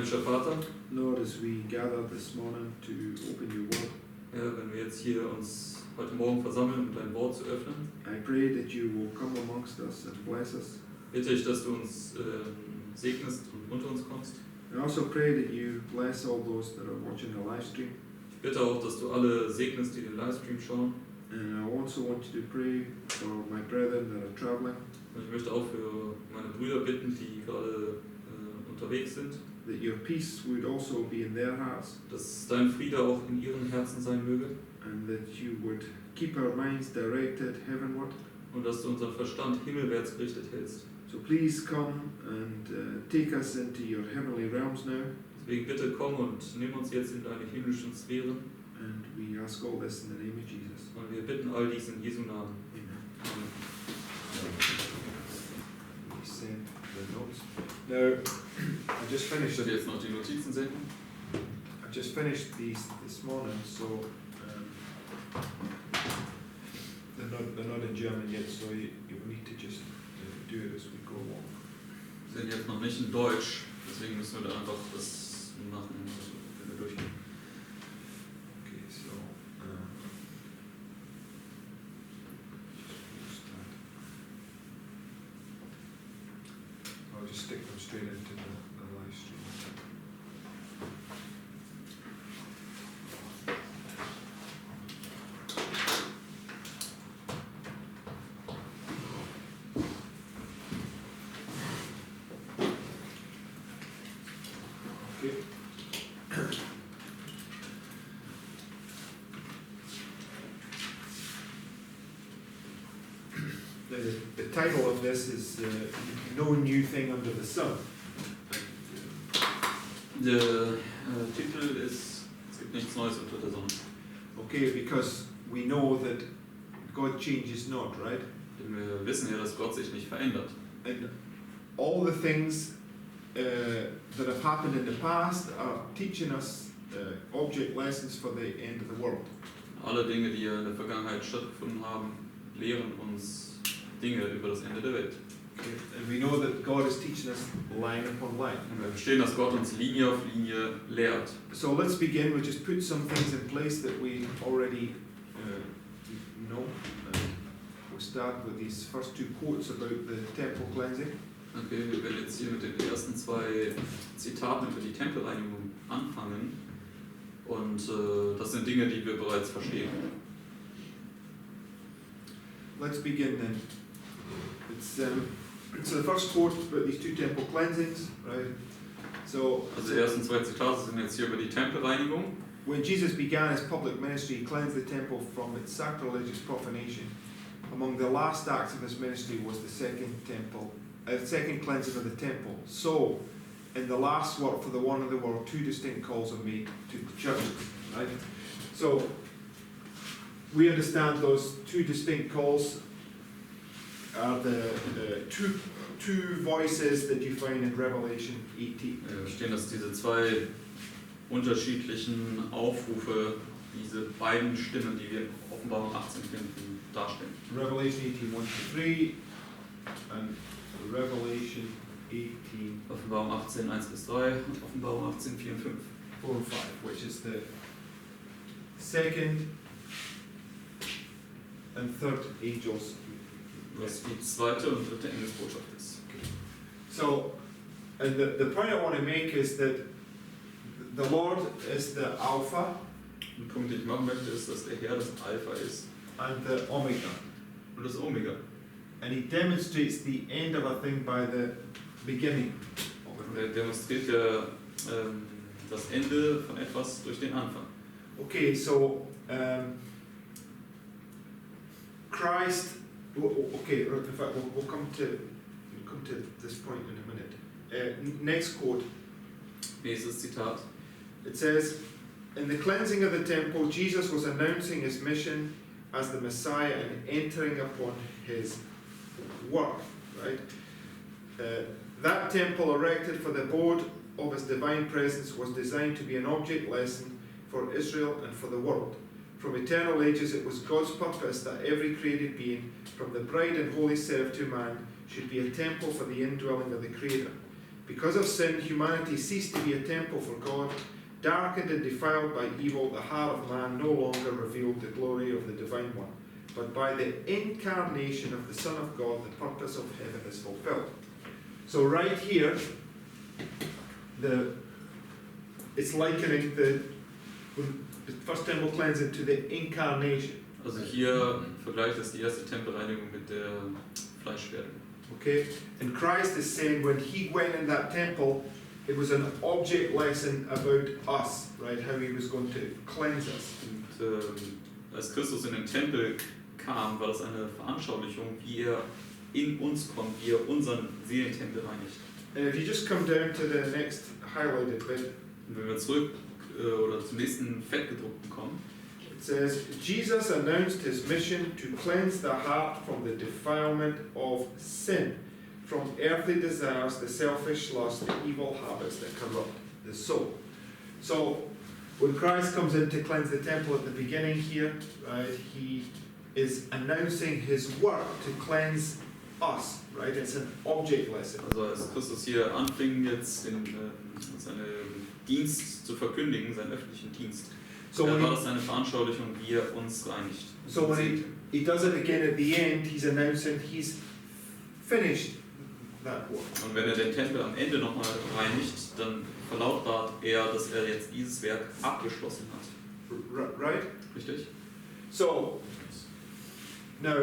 himmlischer Vater, Lord, as we gather this morning to open your word, Herr, wenn wir jetzt hier uns heute Morgen versammeln, um dein Wort zu öffnen, I pray that you will come amongst us and bless us. bitte ich, dass du uns segnest und unter uns kommst. I also pray that you bless all those that are watching the live stream. Ich bitte auch, dass du alle segnest, die den Livestream schauen. And I also want you to pray for my brethren that are traveling, Und ich möchte auch für meine Brüder bitten, die gerade unterwegs sind, that your peace would also be in their hearts, dass dein Friede auch in ihren Herzen sein möge and that you would keep our minds directed heavenward. und dass du unseren Verstand himmelwärts gerichtet hältst. So please come and take us into your heavenly realms now, Deswegen bitte komm und nimm uns jetzt in deine himmlischen Sphären and we ask all this in the name of Jesus. und wir bitten all dies in Jesu Namen. Amen. Amen. We send the notes. Now, I just Ich finished werde jetzt noch die Notizen senden. I just finished these this morning, so they're not in German yet, so you need to just do it as we go along. Sie sind jetzt noch nicht in Deutsch, deswegen müssen wir da einfach das machen, wenn wir durchgehen. Okay, so I'll just stick them straight into the live stream. Okay. The title of this is No New Thing Under the Sun. Der Titel ist, es gibt nichts Neues unter der Sonne. Okay, because we know that God changes not, right? Denn wir wissen ja, dass Gott sich nicht verändert. And all the things that have happened in the past are teaching us object lessons for the end of the world. Alle Dinge, die in der Vergangenheit stattgefunden haben, lehren uns Dinge über das Ende der Welt. Okay. And we know that God is teaching us line upon line. Und wir verstehen, dass Gott uns Linie auf Linie lehrt. So let's begin. We'll just put some things in place that we already know. We'll start with these first two quotes about the temple cleansing. Okay, wir werden jetzt hier mit den ersten zwei Zitaten über die Tempelreinigung anfangen. Und das sind Dinge, die wir bereits verstehen. Let's begin then. It's so the first quote about these two temple cleansings, right? So Also die ersten zwei Zitate sind jetzt hier über die Tempelreinigung. when Jesus began his public ministry, he cleansed the temple from its sacrilegious profanation. Among the last acts of his ministry was the second cleansing of the temple. So, in the last work for the one of the world, two distinct calls are made to the church. Right? So, we understand those two distinct calls are the two voices that you find in Revelation 18. Wir verstehen, dass diese zwei unterschiedlichen Aufrufe, diese beiden Stimmen, die wir in Offenbarung 18 finden, darstellen. Revelation 18, 1 to 3, and Revelation 18, Offenbarung 18, 1 bis 3 und Offenbarung 18, 4 und 5. 4 and 5, which is the second and third angels. Was die zweite und dritte Engelsbotschaft ist. So, and the point I want to make is that the Lord is the Alpha Ein Punkt, den ich machen möchte, ist, dass der Herr das Alpha ist and the Omega. und das Omega. And he demonstrates the end of a thing by the beginning of Und it. er demonstriert ja das Ende von etwas durch den Anfang. Okay, so Christ. Okay, in fact, we'll come to this point in a minute. Next quote. Nächstes Zitat. It says, in the cleansing of the temple, Jesus was announcing his mission as the Messiah and entering upon his work. Right? That temple erected for the abode of his divine presence was designed to be an object lesson for Israel and for the world. From eternal ages, it was God's purpose that every created being, from the bride and holy served to man, should be a temple for the indwelling of the Creator. Because of sin, humanity ceased to be a temple for God. Darkened and defiled by evil, the heart of man no longer revealed the glory of the Divine One. But by the incarnation of the Son of God, the purpose of heaven is fulfilled. So right here, it's likening the first temple cleansing to the incarnation. Also hier vergleicht es die erste Tempelreinigung mit der Fleischwerdung. Okay? And Christ is saying when he went in that temple, it was an object lesson about us, right? How he was going to cleanse us. Und als Christus in den Tempel kam, war das eine Veranschaulichung, wie er in uns kommt, wie er unseren Seelentempel reinigt. And if you just come down to the next highlighted bit, Und wenn wir zurück oder zum nächsten fettgedruckten kommen, it says, Jesus announced his mission to cleanse the heart from the defilement of sin, from earthly desires, the selfish lust, the evil habits that corrupt the soul. So, when Christ comes in to cleanse the temple at the beginning here, right, he is announcing his work to cleanse us, right? It's an object lesson. also als Christus hier anfing, jetzt seinen Dienst zu verkündigen, seinen öffentlichen Dienst, So da when war he, das eine Veranschaulichung, wie er uns reinigt. so when he does it again at the end, he's announcing he's finished that work. Und wenn er den Tempel am Ende nochmal reinigt, dann verlautbart er, dass er jetzt dieses Werk abgeschlossen hat. Right? Richtig? So, now,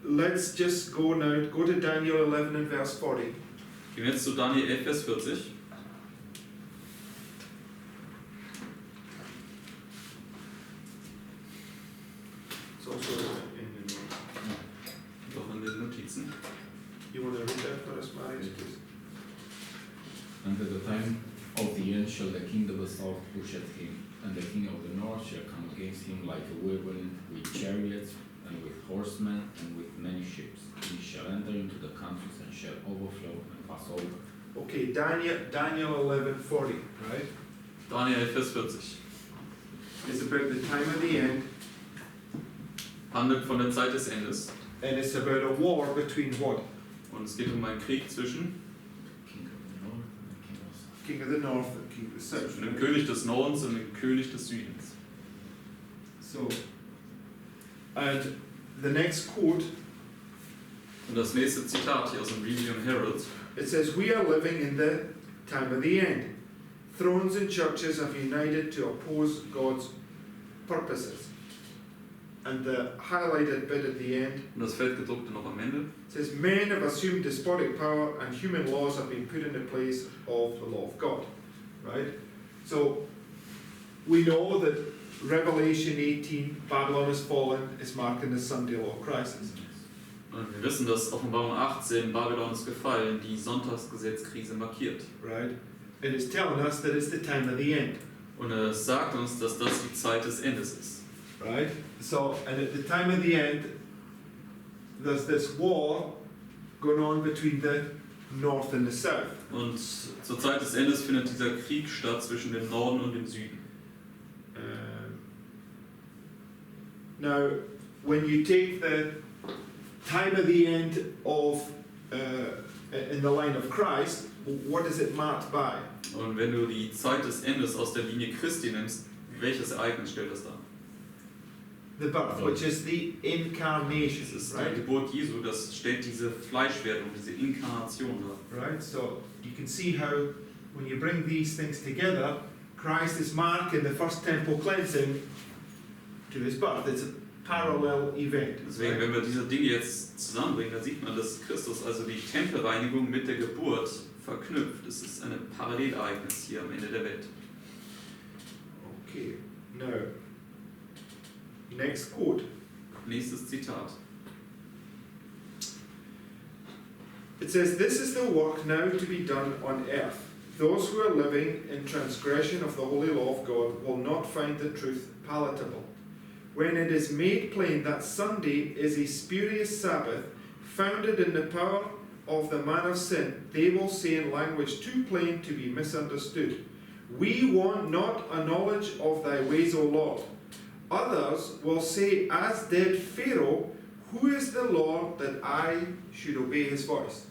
let's just go to Daniel 11 and verse 40. Gehen wir jetzt zu Daniel 11, Vers 40. It's also in the notes. Doch in den Notizen. You want to read that for us, Marius, please? And at the time of the end shall the king of the south push at him, and the king of the north shall come against him like a whirlwind, with chariots, and with horsemen, and with many ships. He shall enter into the countries, and shall overflow and pass over. Okay, Daniel 11:40, right? Daniel 11, Vers 40. It's about the time of the end, Handelt von der Zeit des Endes. and it's about a war between what? Und es geht um einen Krieg zwischen King of the north and the king of the south. King of the north and king of the south. dem König des Nordens und dem König des Südens. So, and the next quote, Und das nächste Zitat hier aus dem Review and Herald. it says, "We are living in the time of the end. Thrones and churches have united to oppose God's purposes." And the highlighted bit at the end Und das Fettgedruckte noch am Ende. says, "Men have assumed despotic power and human laws have been put in the place of the law of God." Right? So, we know that Revelation 18, Babylon has fallen, is marking the Sunday law crisis. Und wir wissen, dass Offenbarung 18, Babylon ist gefallen, die Sonntagsgesetzkrise markiert. Right? And it's telling us that it's the time of the end. Und es sagt uns, dass das die Zeit des Endes ist. Right? So, and at the time of the end, there's this war going on between the north and the south. Und zur Zeit des Endes findet dieser Krieg statt zwischen dem Norden und dem Süden. Now, when you take the time of the end of in the line of Christ, what is it marked by? Und wenn du die Zeit des Endes aus der Linie Christi nimmst, welches Ereignis stellt das dar? The birth, which is the incarnation, Es ist die right? Geburt Jesu, das stellt diese Fleischwerdung, diese Inkarnation dar. Right. So you can see how when you bring these things together, Christ is marking the first temple cleansing to his birth. It's a parallel event. Deswegen, Right? wenn wir diese Dinge jetzt zusammenbringen, dann sieht man, dass Christus also die Tempelreinigung mit der Geburt verknüpft. Es ist ein Parallelereignis hier am Ende der Welt. Okay. Now, next quote. Nächstes Zitat. It says, "This is the work now to be done on earth. Those who are living in transgression of the holy law of God will not find the truth palatable. When it is made plain that Sunday is a spurious Sabbath, founded in the power of the man of sin, they will say in language too plain to be misunderstood, 'We want not a knowledge of thy ways, O Lord.' Others will say, as did Pharaoh, 'Who is the Lord that I should obey his voice?'"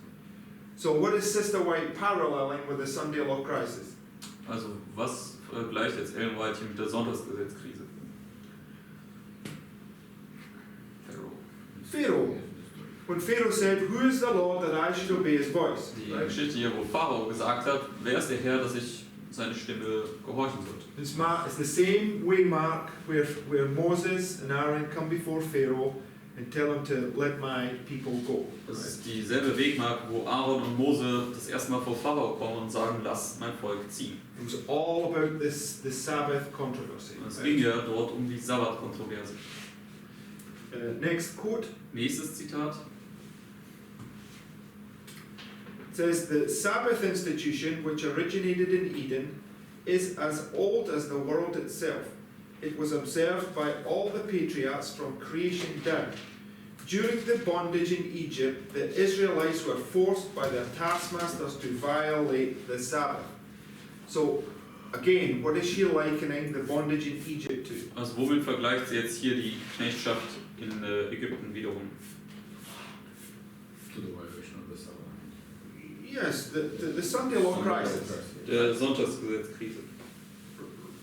So what is Sister White paralleling with the Sunday law crisis? Also was vergleicht jetzt Ellen White hier mit der Sonntagsgesetzkrise? Pharaoh. When Pharaoh said, "Who is the Lord that I should obey his voice?" Die Right? Geschichte hier, wo Pharao gesagt hat, wer ist der Herr, dass ich seine Stimme gehorchen sollte. It's the same way, Mark, where Moses and Aaron come before Pharaoh and tell him to let my people go. Das Right? ist dieselbe Wegmarke, wo Aaron und Mose das erste Mal vor Pharao kommen und sagen, lass mein Volk ziehen. It was all about the Sabbath controversy. Und es right? ging ja dort um die Sabbat-Kontroverse. Next quote. Nächstes Zitat. It says, "The Sabbath institution, which originated in Eden, is as old as the world itself. It was observed by all the patriarchs from creation down. During the bondage in Egypt, the Israelites were forced by their taskmasters to violate the Sabbath." So, again, what is she likening the bondage in Egypt to? Also womit vergleicht sie jetzt hier die Knechtschaft in Ägypten wiederum? To the violation of the Sabbath. Yes, the Sunday law crisis, Der Sonntagsgesetzkrise.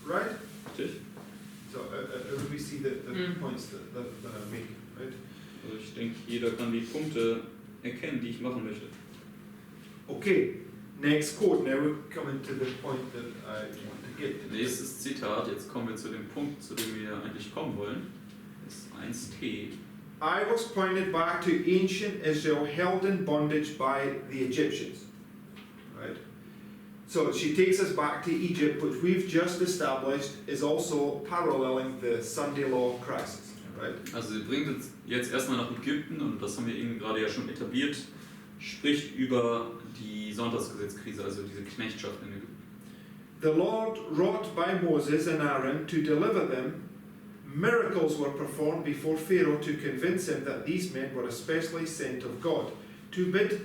right? Richtig? So, we see the points that I'm making, right? Also ich denke, jeder kann die Punkte erkennen, die ich machen möchte. Okay, next quote. Now we're coming to the point that I want to get to. Nächstes Zitat, jetzt kommen wir zu dem Punkt, zu dem wir eigentlich kommen wollen. Das ist 1t. I was pointed back to ancient Israel held in bondage by the Egyptians. Right? So she takes us back to Egypt, which we've just established is also paralleling the Sunday law crisis. Right? Also sie bringt uns jetzt erstmal nach Ägypten und das haben wir eben gerade ja schon etabliert, spricht über die Sonntagsgesetzkrise, also diese Knechtschaft in Ägypten. The Lord wrought by Moses and Aaron to deliver them. Miracles were performed before Pharaoh to convince him that these men were especially sent of God, to bid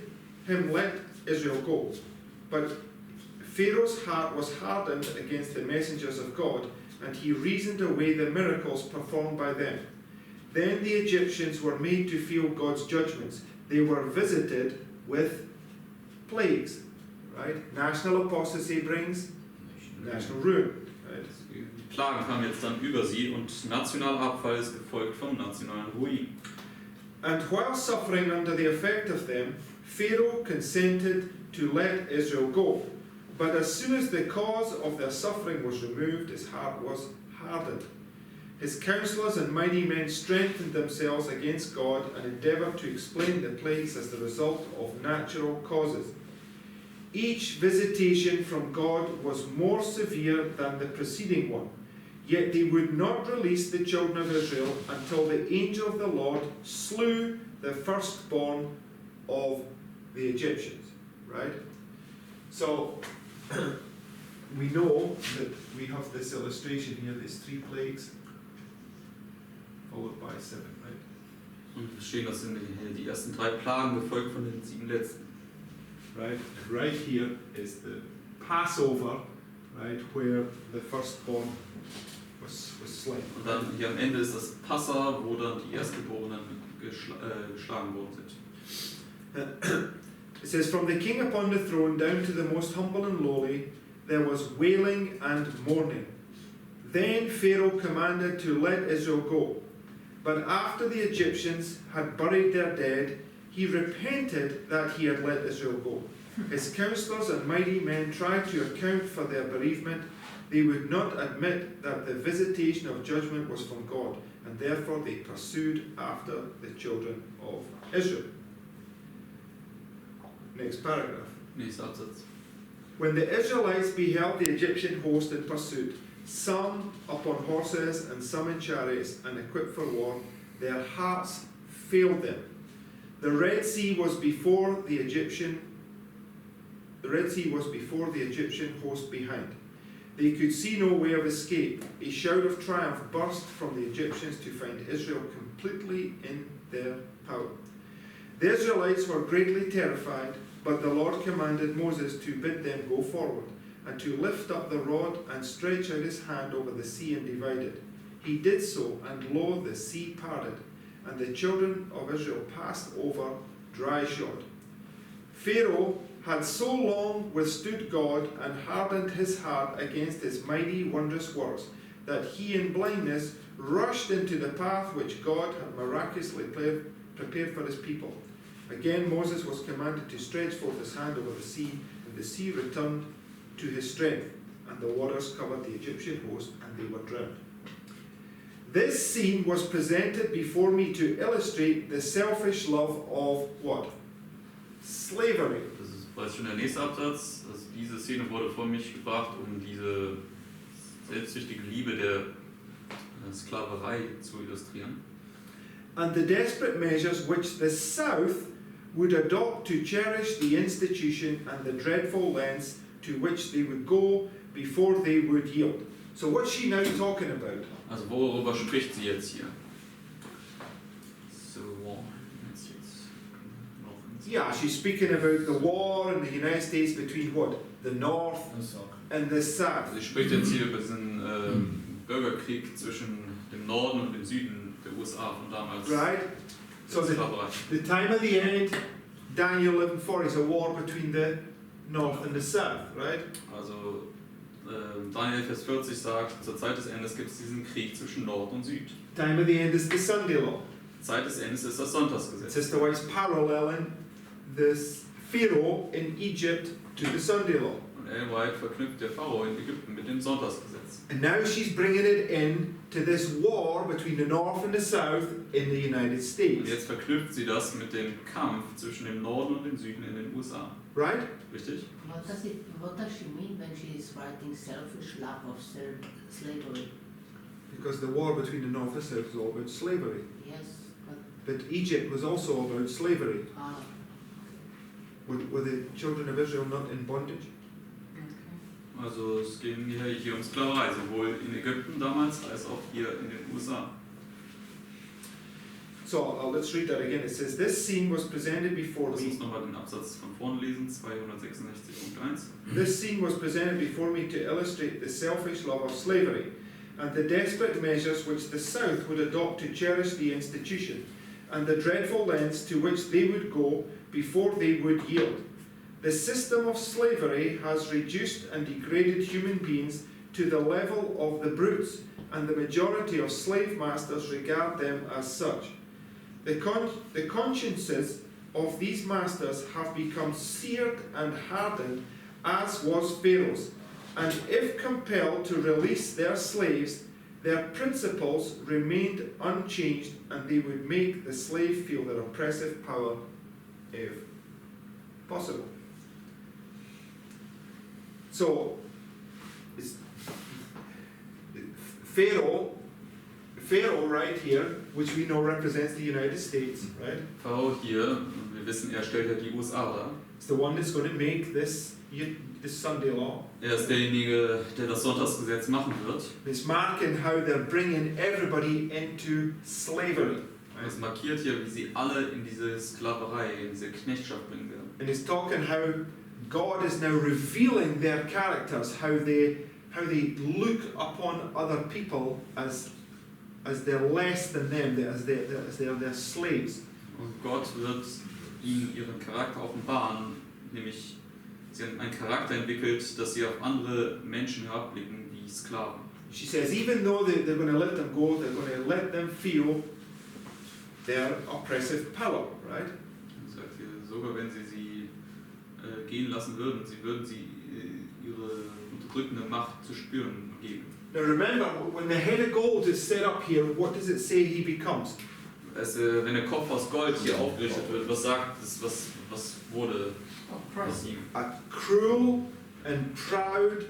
him let Israel go. But Pharaoh's heart was hardened against the messengers of God, and he reasoned away the miracles performed by them. Then the Egyptians were made to feel God's judgments. They were visited with plagues. Right? National apostasy brings national ruin. Right? Die Plagen kamen jetzt dann über sie und nationaler Abfall ist gefolgt vom nationalen Ruin. And while suffering under the effect of them, Pharaoh consented to let Israel go. But as soon as the cause of their suffering was removed, his heart was hardened. His counselors and mighty men strengthened themselves against God and endeavored to explain the plagues as the result of natural causes. Each visitation from God was more severe than the preceding one. Yet they would not release the children of Israel until the angel of the Lord slew the firstborn of the Egyptians. Right? So, we know that we have this illustration here, these 3 plagues, followed by 7, right? Und wir verstehen, das sind die ersten 3 Plagen, gefolgt von den 7 letzten. Right? And right here is the Passover, right, where the firstborn was slain. Und dann hier am Ende ist das Passa, wo dann die Erstgeborenen geschlagen worden sind. It says, "From the king upon the throne down to the most humble and lowly, there was wailing and mourning. Then Pharaoh commanded to let Israel go. But after the Egyptians had buried their dead, he repented that he had let Israel go. His counselors and mighty men tried to account for their bereavement. They would not admit that the visitation of judgment was from God, and therefore they pursued after the children of Israel." Next paragraph. Nächster Absatz. "When the Israelites beheld the Egyptian host in pursuit, some upon horses and some in chariots and equipped for war, their hearts failed them. The Red Sea was before the Egyptian host behind. They could see no way of escape. A shout of triumph burst from the Egyptians to find Israel completely in their power. The Israelites were greatly terrified, but the Lord commanded Moses to bid them go forward, and to lift up the rod and stretch out his hand over the sea and divide it. He did so, and lo, the sea parted, and the children of Israel passed over dry shod. Pharaoh had so long withstood God and hardened his heart against his mighty, wondrous works, that he in blindness rushed into the path which God had miraculously prepared for his people. Again Moses was commanded to stretch forth his hand over the sea, and the sea returned to his strength, and the waters covered the Egyptian host, and they were drowned. This scene was presented before me to illustrate the selfish love of what? Slavery. Das ist bereits schon der nächste Absatz. Also diese Szene wurde vor mich gebracht, um diese selbstsüchtige Liebe der Sklaverei zu illustrieren. And the desperate measures which the South would adopt to cherish the institution and the dreadful lengths to which they would go before they would yield. So what's she now talking about? Also worüber spricht sie jetzt hier? So, jetzt noch Yeah, she's speaking about the war in the United States between what? The North and the South. Also sie spricht jetzt hier über diesen Bürgerkrieg zwischen dem Norden und dem Süden der USA von damals. Right? So the time of the end, Daniel 11:4 is a war between the North and the South, right? Also Daniel Vers 40 sagt, zur Zeit des Endes gibt es diesen Krieg zwischen Nord und Süd. Time of the end is the Sunday law. Zeit des Endes ist das It Sonntagsgesetz. says the way it's paralleling this Pharaoh in Egypt to the Sunday law. Und Ellen White verknüpft der Pharao in Ägypten mit dem Sonntagsgesetz. And now she's bringing it in to this war between the North and the South in the United Und States. jetzt verknüpft sie das mit dem Kampf zwischen dem Norden und dem Süden in den USA. Right? Richtig? What does she mean when she is writing selfish love of slavery? Because the war between the North and the South is all about slavery. Yes, But Egypt was also about slavery. ah, Were the children of Israel not in bondage? okay. Also es ging hier um Sklaverei, sowohl in Ägypten damals als auch hier in den USA. So let's read that again. It says, this scene was presented before Lass me. uns nochmal den Absatz von vorne lesen, 266.1. This scene was presented before me to illustrate the selfish love of slavery and the desperate measures which the South would adopt to cherish the institution and the dreadful lengths to which they would go before they would yield. The system of slavery has reduced and degraded human beings to the level of the brutes, and the majority of slave masters regard them as such. The consciences of these masters have become seared and hardened, as was Pharaoh's, and if compelled to release their slaves, their principles remained unchanged, and they would make the slave feel their oppressive power if possible. So, it's Pharaoh right here, which we know represents the United States, right? Pharao hier, wir wissen, er stellt ja die USA dar. It's the one that's going to make this Sunday law. Er ist derjenige, der das Sonntagsgesetz machen wird. It's marking how they're bringing everybody into slavery. Es markiert hier, wie sie alle in diese Sklaverei, in diese Knechtschaft bringen werden. And it's talking how God is now revealing their characters, how they look upon other people as they're less than them, as they're their slaves. Und Gott wird ihnen ihren Charakter offenbaren, nämlich sie haben einen Charakter entwickelt, dass sie auf andere Menschen herabblicken wie Sklaven. She says, even though they're going to let them go, they're going to let them feel their oppressive power, right? Er sagt hier, sogar wenn sie gehen lassen würden, würden sie ihre unterdrückende Macht zu spüren geben. Now remember, when the head of gold is set up here, what does it say he becomes? Wenn der Kopf aus Gold hier aufgerichtet wird, was sagt es, was wurde aus ihm? A cruel and proud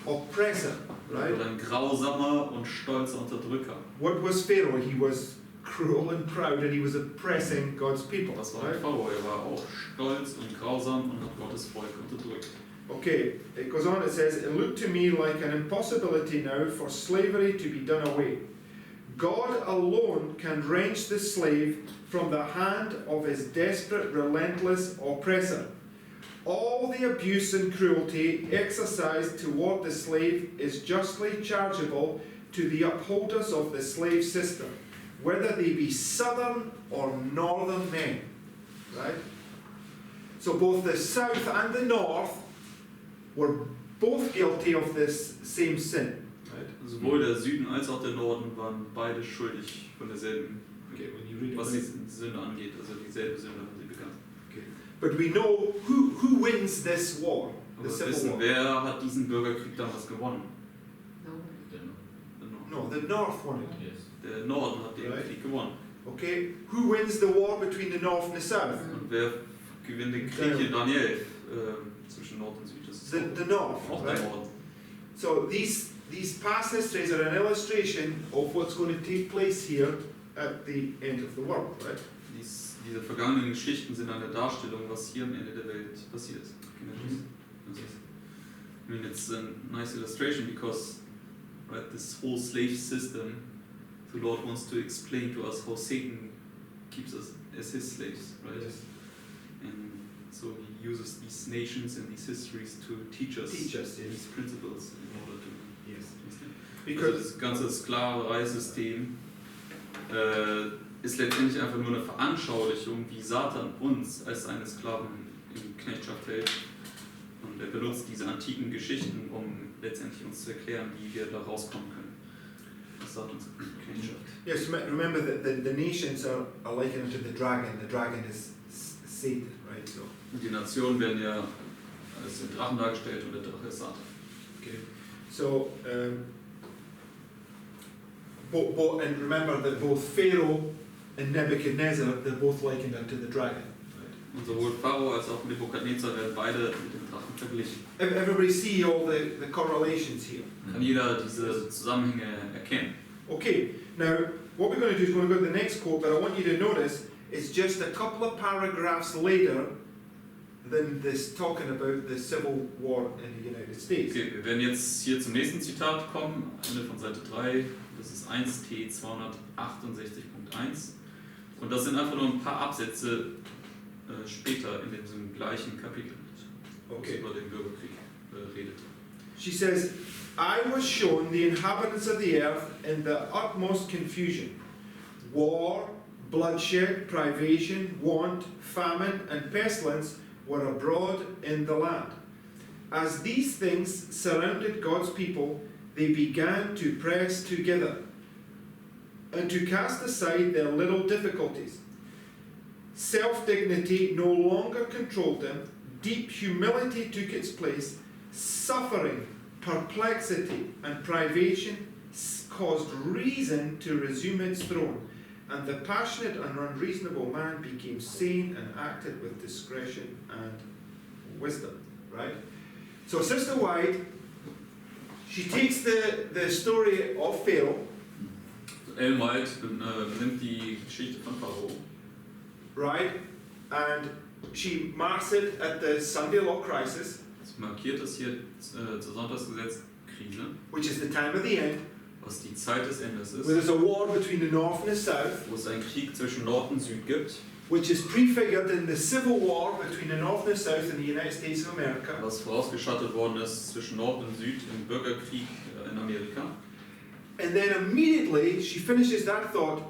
oppressor, right? Oder ein grausamer und stolzer Unterdrücker. What was Pharaoh? He was cruel and proud, and he was oppressing God's people. Das war Right? Pharao, er war auch stolz und grausam und hat Gottes Volk unterdrückt. Okay, it goes on, it says, it looked to me like an impossibility now for slavery to be done away. God alone can wrench the slave from the hand of his desperate, relentless oppressor. All the abuse and cruelty exercised toward the slave is justly chargeable to the upholders of the slave system, whether they be southern or northern men. Right? So both the south and the north were both guilty of this same sin. Right? Sowohl der Süden als auch der Norden waren beide schuldig von derselben, Okay, when you read was it. die Sünde angeht, also dieselbe Sünde haben sie begangen. But we know who wins this war, Aber the wir civil wissen, war. wer hat diesen Bürgerkrieg damals gewonnen? No. Then, No, the north won it. yes. Der Norden hat den Right. Krieg gewonnen. Okay, who wins the war between the north and the south? Und wer gewinnt den Krieg hier in Daniel zwischen Nord und Süd? Das ist The north, auch right? der Norden. So these past histories are an illustration of what's going to take place here at the end of the world, right? Diese vergangenen Geschichten sind eine Darstellung, was hier am Ende der Welt passiert. I mean, it's a nice illustration because, right, this whole slave system, the Lord wants to explain to us how Satan keeps us as his slaves, right? Yes. And so he uses these nations and these histories to teach us Teach us, these yes. principles in order to Yes. understand. Also Because das ganze Sklavereisystem ist letztendlich einfach nur eine Veranschaulichung, wie Satan uns als seine Sklaven in Knechtschaft hält. Und er benutzt diese antiken Geschichten, um letztendlich uns zu erklären, wie wir da rauskommen können. Das sagt uns Knechtschaft. yes, remember that the nations are likened to the dragon. The dragon is Satan, right? So. Und die Nationen werden ja als den Drachen dargestellt und der Drache ist Satan. Okay. So, and remember that both Pharaoh and Nebuchadnezzar, they're both likened unto the dragon. Right? Und sowohl Pharao als auch Nebukadnezar werden beide mit dem Drachen verglichen. Everybody see all the correlations here. Kann jeder diese Zusammenhänge erkennen. Okay, now what we're going to do is we're going to go to the next quote, but I want you to notice it's just a couple of paragraphs later than this talking about the Civil War in the United States. Okay, wir werden jetzt hier zum nächsten Zitat kommen, Ende von Seite 3, das ist 1T 268.1 und das sind einfach nur ein paar Absätze später in diesem gleichen Kapitel, wo es Okay. über den Bürgerkrieg redet. She says, I was shown the inhabitants of the earth in the utmost confusion. War, bloodshed, privation, want, famine, and pestilence were abroad in the land. As these things surrounded God's people, they began to press together and to cast aside their little difficulties. Self-dignity no longer controlled them, deep humility took its place, suffering, perplexity, and privation caused reason to resume its throne, and the passionate and unreasonable man became sane and acted with discretion and wisdom. Right? So Sister White, she takes the story of Pharaoh, Ellen White benimmt die Geschichte von Pharao right, and she marks it at the Sunday Law Crisis, sie markiert das hier zur Sonntagsgesetz-Krise, which is the time of the end, was die Zeit des Endes where ist, there's a war between the North and the South, wo es einen Krieg zwischen Nord und Süd gibt, which is prefigured in the Civil War between the North and the South in the United States of America. was vorausgeschattet worden ist zwischen Nord und Süd im Bürgerkrieg in Amerika. And then immediately she finishes that thought,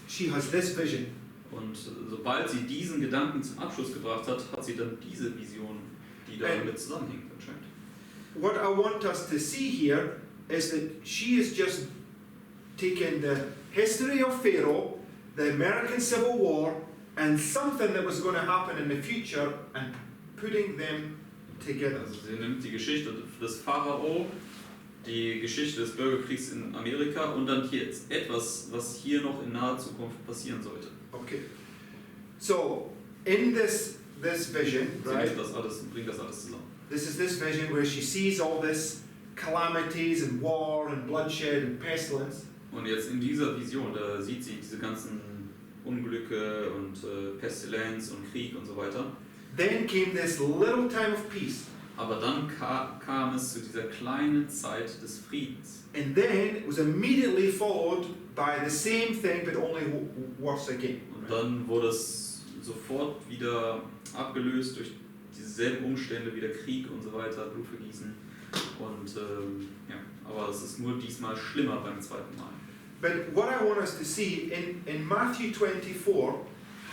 she has this vision. Und sobald sie diesen Gedanken zum Abschluss gebracht hat, hat sie dann diese Vision, die damit zusammenhängt anscheinend. What I want us to see here is that she is just taking the history of Pharaoh, the American Civil War, and something that was going to happen in the future and putting them together. Also sie nimmt die Geschichte des Pharao, die Geschichte des Bürgerkriegs in Amerika und dann hier jetzt etwas, was hier noch in naher Zukunft passieren sollte. Okay. So, in this vision, Sie right? bringt das alles zusammen. This is this vision where she sees all this calamities and war and bloodshed and pestilence. Und jetzt in dieser Vision, da sieht sie diese ganzen Unglücke und Pestilenz und Krieg und so weiter. Then came this little time of peace. Aber dann kam es zu dieser kleinen Zeit des Friedens. And then it was immediately followed by the same thing but only worse again. Und dann wurde es sofort wieder abgelöst durch dieselben Umstände, wieder Krieg und so weiter, Blutvergießen. Und ja, aber es ist nur diesmal schlimmer beim zweiten Mal. But what I want us to see in Matthew 24,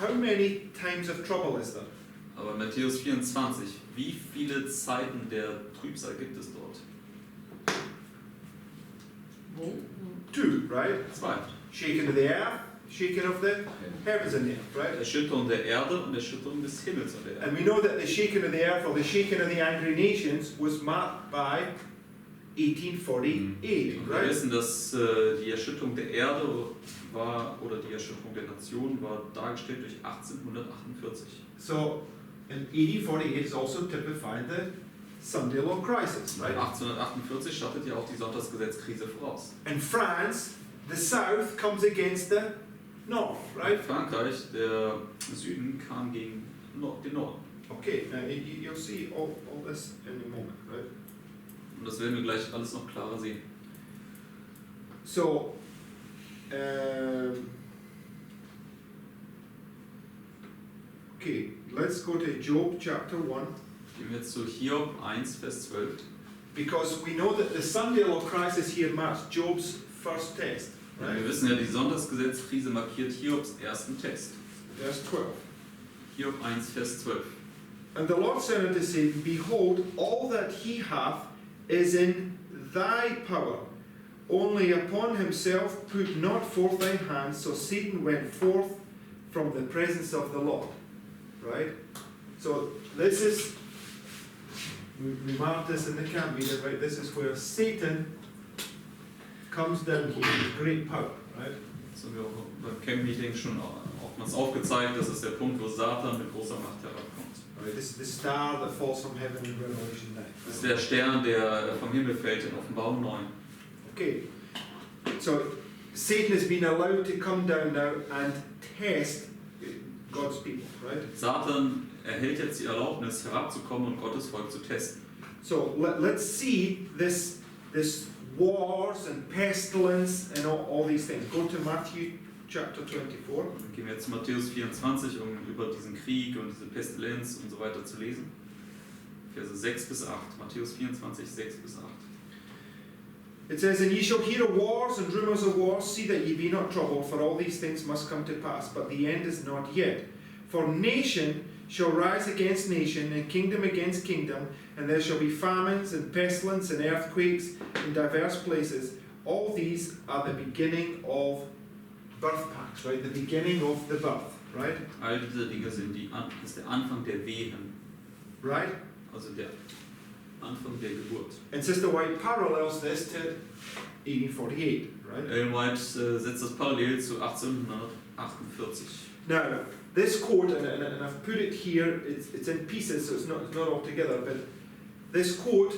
how many times of trouble is there? Aber Matthäus 24, wie viele Zeiten der Trübsal gibt es dort? Two, right? 2. Shaking of the earth, shaking of the heavens and the earth, right? Erschütterung der Erde und Erschütterung des Himmels und der Erde. And we know that the shaking of the earth or the shaking of the angry nations was marked by 1848, Wir right? wissen, dass die Erschütterung der Erde war, oder die Erschütterung der Nation war dargestellt durch 1848. So, in 1848 is also typifying the Sunday law crisis, right? 1848 stattet ja auch die Sonntagsgesetzkrise voraus. In France, the south comes against the north, right? Frankreich, der Süden kam gegen den Norden. Okay, you'll see all this in a moment, right? Und das werden wir gleich alles noch klarer sehen. So, okay, let's go to Job chapter 1, Gehen wir jetzt zu Hiob 1, Vers 12. because we know that the Sunday law crisis here marks Job's first test, Ja, right? wir wissen ja, die Sonntagsgesetzkrise markiert Hiobs ersten Test. Verse 12. Hiob 1, Vers 12. And the Lord said unto Satan, Behold, all that he hath is in thy power. Only upon himself put not forth thine hand. So Satan went forth from the presence of the Lord. Right? So this is, we marked this in the camp meeting, right? This is where Satan comes down here with great power, right? Das haben wir auch beim Camp-Meeting schon oftmals aufgezeigt. Das ist der Punkt, wo Satan mit großer Macht herabkommt. Right? This is the star that falls from heaven in Revelation 9. Das ist der Stern, der vom Himmel fällt in Offenbarung 9. Okay, so Satan has been allowed to come down now and test God's people, right? Satan erhält jetzt die Erlaubnis, herabzukommen und Gottes Volk zu testen. So let's see this wars and pestilence and all these things. Go to Matthew chapter 24. Dann gehen wir jetzt zu Matthäus 24, um über diesen Krieg und diese Pestilenz und so weiter zu lesen. Verse 6 bis 8. Matthäus 24, 6 bis 8. It says, And ye shall hear of wars and rumours of wars, see that ye be not troubled, for all these things must come to pass, but the end is not yet. For nation shall rise against nation, and kingdom against kingdom, and there shall be famines and pestilence and earthquakes in diverse places. All these are the beginning of birth pangs, right? The beginning of the birth, right? All diese Dinge ist der Anfang der Wehen, Right? also der Anfang der Geburt. And Sister White parallels this to 1848, right? Ellen White setzt das parallel zu 1848. Now, this quote, and I've put it here, it's in pieces, so it's not all together, but this quote,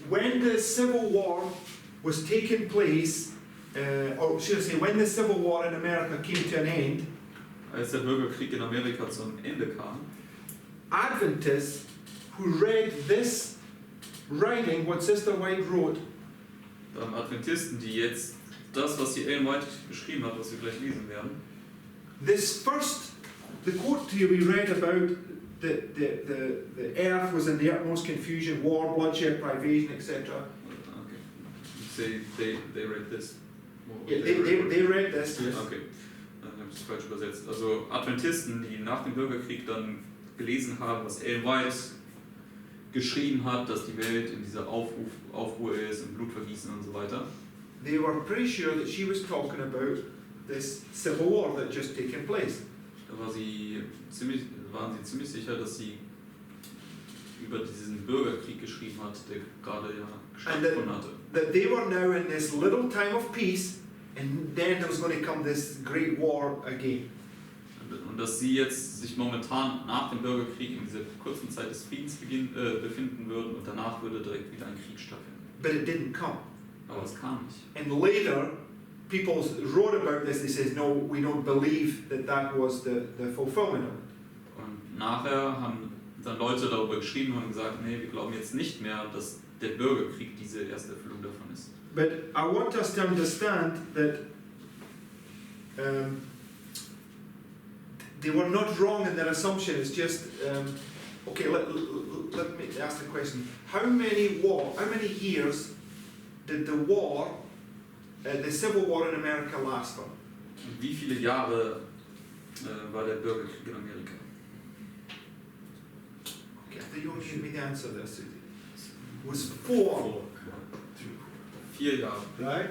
when the Civil War was taking place, or should I say, when the Civil War in America came to an end, Als der Bürgerkrieg in Amerika zum Ende kam, Adventists who read this writing, what Sister White wrote, dann Adventisten, die jetzt das, was hier Ellen White geschrieben hat, was wir gleich lesen werden, the quote here we read about the earth was in the utmost confusion, war, bloodshed, privation, etc. okay. They read this. Yeah, they read this. Yes. Okay, dann habe ich es falsch übersetzt. Also Adventisten, die nach dem Bürgerkrieg dann gelesen haben, was Ellen White geschrieben hat, dass die Welt in dieser Aufruhr ist, im Blutvergießen und so weiter. They were pretty sure that she was talking about this civil war that just taken place. Da waren sie ziemlich sicher, dass sie über diesen Bürgerkrieg geschrieben hat, der gerade ja stattgefunden hatte. That they were now in this little time of peace, and then there was going to come this great war again. Und dass sie jetzt sich momentan nach dem Bürgerkrieg in dieser kurzen Zeit des Friedens befinden würden und danach würde direkt wieder ein Krieg stattfinden. But it didn't come. Aber es kam nicht. And later, people wrote about this. They said, no, we don't believe that was the fulfillment of it. Und nachher haben dann Leute darüber geschrieben und gesagt, nee, wir glauben jetzt nicht mehr, dass der Bürgerkrieg diese erste Erfüllung davon ist. But I want us to understand that they were not wrong in their assumption. It's just okay. Let me ask the question: How many years did the Civil War in America last for? Und wie viele Jahre war der Bürgerkrieg in Amerika. Okay, I thought you were giving me the answer there, Susie. Was 4, 4 Jahre. right?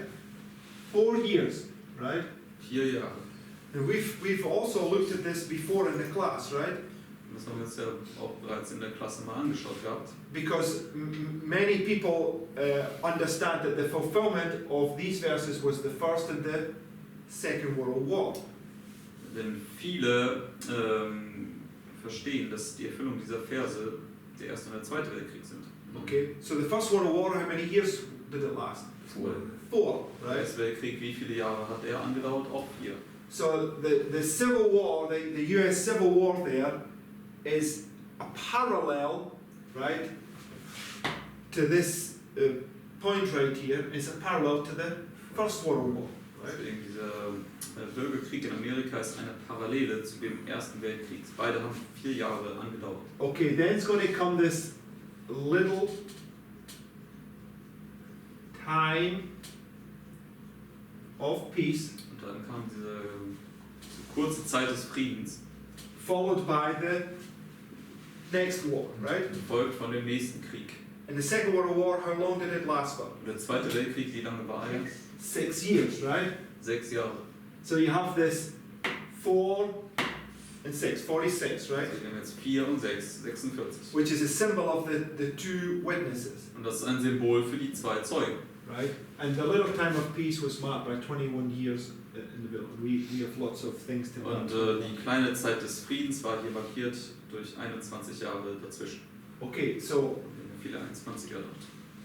4 years, right? 4 Jahre. And we've also looked at this before in the class, right? Das haben wir uns ja auch bereits in der Klasse mal angeschaut gehabt. Because many people understand that the fulfillment of these verses was the First and the Second World War. Denn viele verstehen, dass die Erfüllung dieser Verse der Erste und der Zweite Weltkrieg sind. Okay, so the First World War, how many years did it last? 4, Der right? Erste Weltkrieg, wie viele Jahre hat er angedauert? Auch 4. So the Civil War, the US Civil War there is a parallel, right, to this point right here, is a parallel to the First World War, right? Deswegen dieser Bürgerkrieg in Amerika ist eine Parallele zu dem Ersten Weltkrieg. Beide haben 4 Jahre angedauert. Okay, then it's going to come this little time of peace, Und dann kam diese kurze Zeit des Friedens, followed by the next war, right? gefolgt von dem nächsten Krieg. And the Second World War, how long did it last for? Und der Zweite Weltkrieg, wie lange war er? 6 years, right? 6 Jahre. So you have this 4 and 6, 46, right? Also wir haben jetzt 4 und 6, 46. Which is a symbol of the two witnesses, Und das ist ein Symbol für die 2 Zeugen. right? And the little time of peace was marked by 21 years in the middle. We have lots of things to Und learn. die kleine Zeit des Friedens war hier markiert durch 21 Jahre dazwischen. Okay, so Viele 21 Jahre.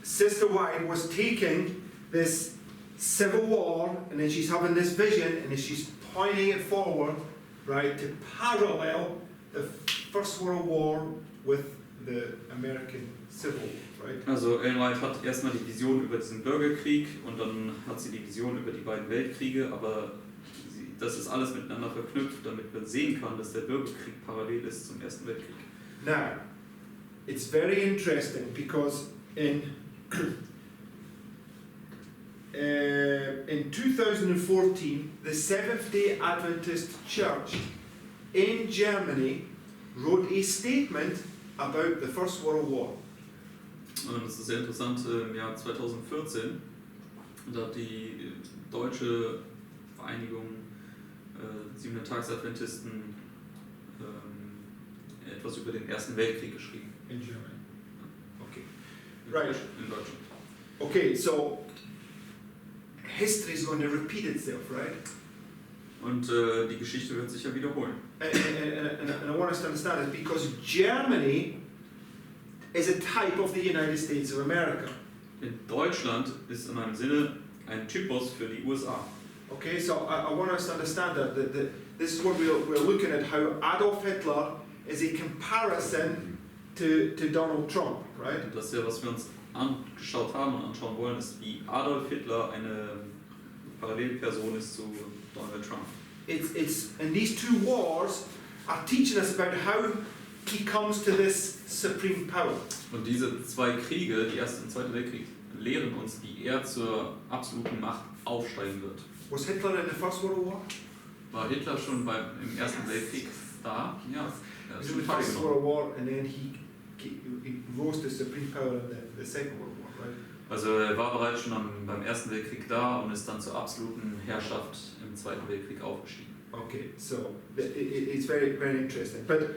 Sister White was taking this civil war, and then she's having this vision, and then she's pointing it forward, right, to parallel the First World War with the American Civil War, right? Also Ellen White hat erstmal die Vision über diesen Bürgerkrieg und dann hat sie die Vision über die beiden Weltkriege, aber das ist alles miteinander verknüpft, damit man sehen kann, dass der Bürgerkrieg parallel ist zum Ersten Weltkrieg. Now, it's very interesting because in 2014, the Seventh-day Adventist Church in Germany wrote a statement about the First World War. Und es ist sehr interessant, im Jahr 2014, da hat die deutsche Vereinigung 7. Tags-Adventisten etwas über den Ersten Weltkrieg geschrieben. In Germany. Okay. In Right. In Deutschland. Okay, so history is going to repeat itself, right? Und die Geschichte wird sich ja wiederholen. And I want us to understand it because Germany is a type of the United States of America. In Deutschland ist in einem Sinne ein Typus für die USA. Okay, so I want us to understand that this is what we're looking at, how Adolf Hitler is a comparison to Donald Trump, right? Das ist ja, was wir uns angeschaut haben und anschauen wollen, ist, wie Adolf Hitler eine Parallelperson ist zu Donald Trump. And these two wars are teaching us about how he comes to this supreme power. Und diese 2 Kriege, die Erste und Zweite Weltkrieg, lehren uns, wie er zur absoluten Macht aufsteigen wird. Was Hitler in the First World War? War Hitler schon im Ersten Weltkrieg da? Ja. Er He ist was in schon the First teilgenommen. World War, and then he rose to supreme power in the Second World War, right? Also er war bereits schon beim Ersten Weltkrieg da und ist dann zur absoluten Herrschaft im Zweiten Weltkrieg aufgestiegen. Okay, so it's very, very interesting. But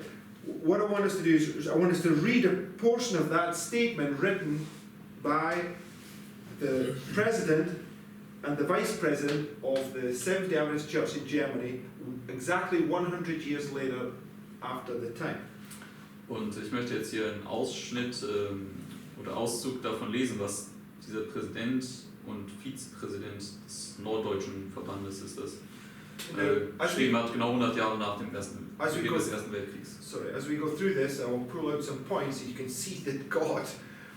what I want us to do is I want us to read a portion of that statement written by the president and the vice president of the Seventh-day Adventist Church in Germany, exactly 100 years later after the time. Und ich möchte jetzt hier einen Ausschnitt oder Auszug davon lesen, was dieser Präsident und Vizepräsident des Norddeutschen Verbandes ist das, geschrieben hat, genau 100 Jahre nach dem Beginn des Ersten Weltkriegs. Sorry, as we go through this, I will pull out some points so you can see that God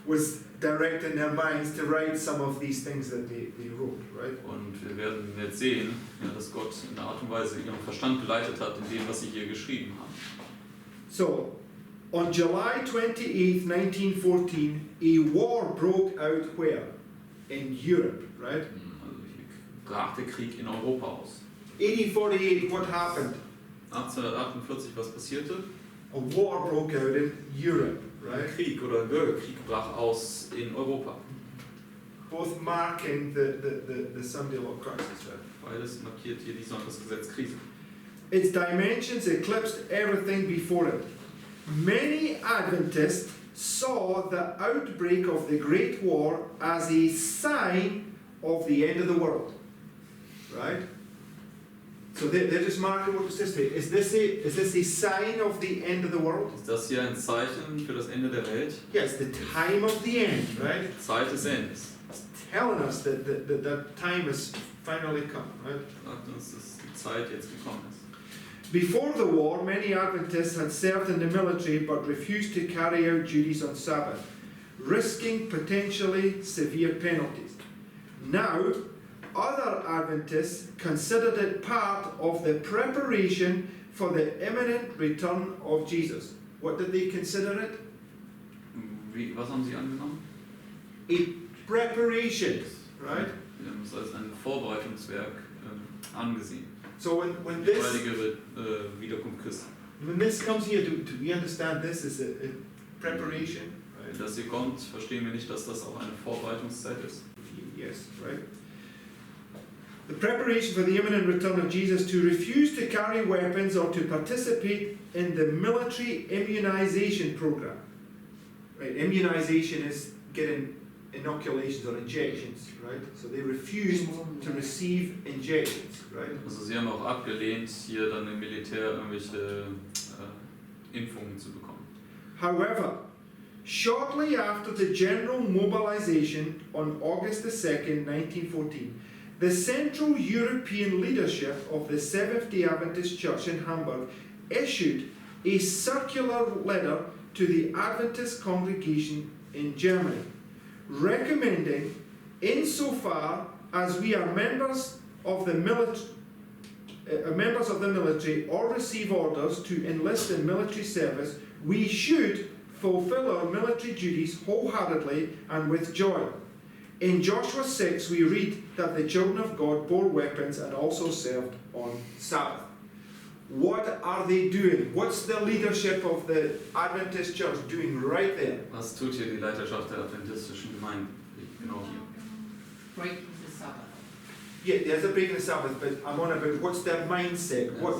was directing their minds to write some of these things that they wrote, right? Und wir werden jetzt sehen, ja, dass Gott in einer Art und Weise ihren Verstand geleitet hat in dem, was sie hier geschrieben haben. So, on July 28th, 1914, a war broke out where? In Europe, right? Also hier brach der Krieg in Europa aus. 1848, what happened? 1848, was passierte? A war broke out in Europe, Ein right? Krieg oder ein Bürgerkrieg brach aus in Europa. Both marking the Sunday law crisis, right? Beides markiert hier die Sonntagsgesetzkrise. Its dimensions eclipsed everything before it. Many Adventists saw the outbreak of the Great War as a sign of the end of the world, right? So they're just marking what this is. Is this a sign of the end of the world? Ist das hier ein Zeichen für das Ende der Welt? Yes, the time of the end, right? Zeit des Endes. It's telling us that time has finally come, right? Sagt uns, dass die Zeit jetzt gekommen ist. Before the war, many Adventists had served in the military but refused to carry out duties on Sabbath, risking potentially severe penalties. Now, other Adventists considered it part of the preparation for the imminent return of Jesus. What did they consider it? Was haben Sie angenommen? A preparation, right? Wir haben es als ein Vorbereitungswerk angesehen. So when Die this baldige Wiederkunft Christi. when this comes here, do we understand this as a preparation? Wenn das hier kommt, verstehen wir nicht, dass das auch eine Vorbereitungszeit ist. Yes, right? The preparation for the imminent return of Jesus, to refuse to carry weapons or to participate in the military immunization program. Right, immunization is getting inoculations or injections, right? So they refused to receive injections, right? Also sie haben auch abgelehnt, hier dann im Militär irgendwelche Impfungen zu bekommen. However, shortly after the general mobilization on August the 2nd, 1914, the Central European leadership of the Seventh-day Adventist Church in Hamburg issued a circular letter to the Adventist congregation in Germany, recommending, insofar as we are members of the military or receive orders to enlist in military service, we should fulfill our military duties wholeheartedly and with joy. In Joshua 6 we read that the children of God bore weapons and also served on Sabbath. What are they doing? What's the leadership of the Adventist Church doing right there? Was tut hier die Leiterschaft der adventistischen Gemeinde? Genau hier. Breaking the Sabbath. Yeah, there's a break in the Sabbath, but I'm on about what's their mindset? What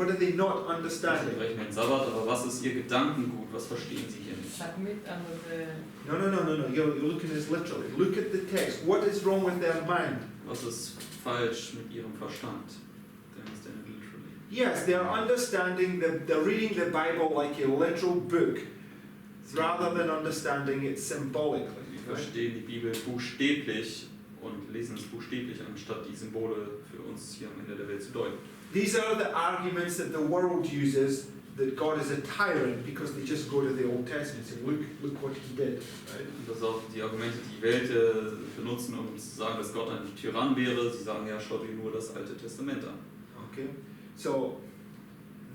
are they not Sie understanding? brechen den Sabbat, aber was ist ihr Gedankengut? Was verstehen sie hier nicht? Submit under the No. You're looking at this literally. Look at the text. What is wrong with their mind? Was ist falsch mit ihrem Verstand? They understand it literally. Yes, they're understanding, they're reading the Bible like a literal book, rather than understanding it symbolically. Sie Right? verstehen die Bibel buchstäblich und lesen es buchstäblich, anstatt die Symbole für uns hier am Ende der Welt zu deuten. These are the arguments that the world uses, that God is a tyrant, because they just go to the Old Testament and say, look what he did. Right? Und das sind auch die Argumente, die die Welt benutzen, um zu sagen, dass Gott ein Tyrann wäre. Sie sagen, ja, schau dir nur das Alte Testament an. Okay? So,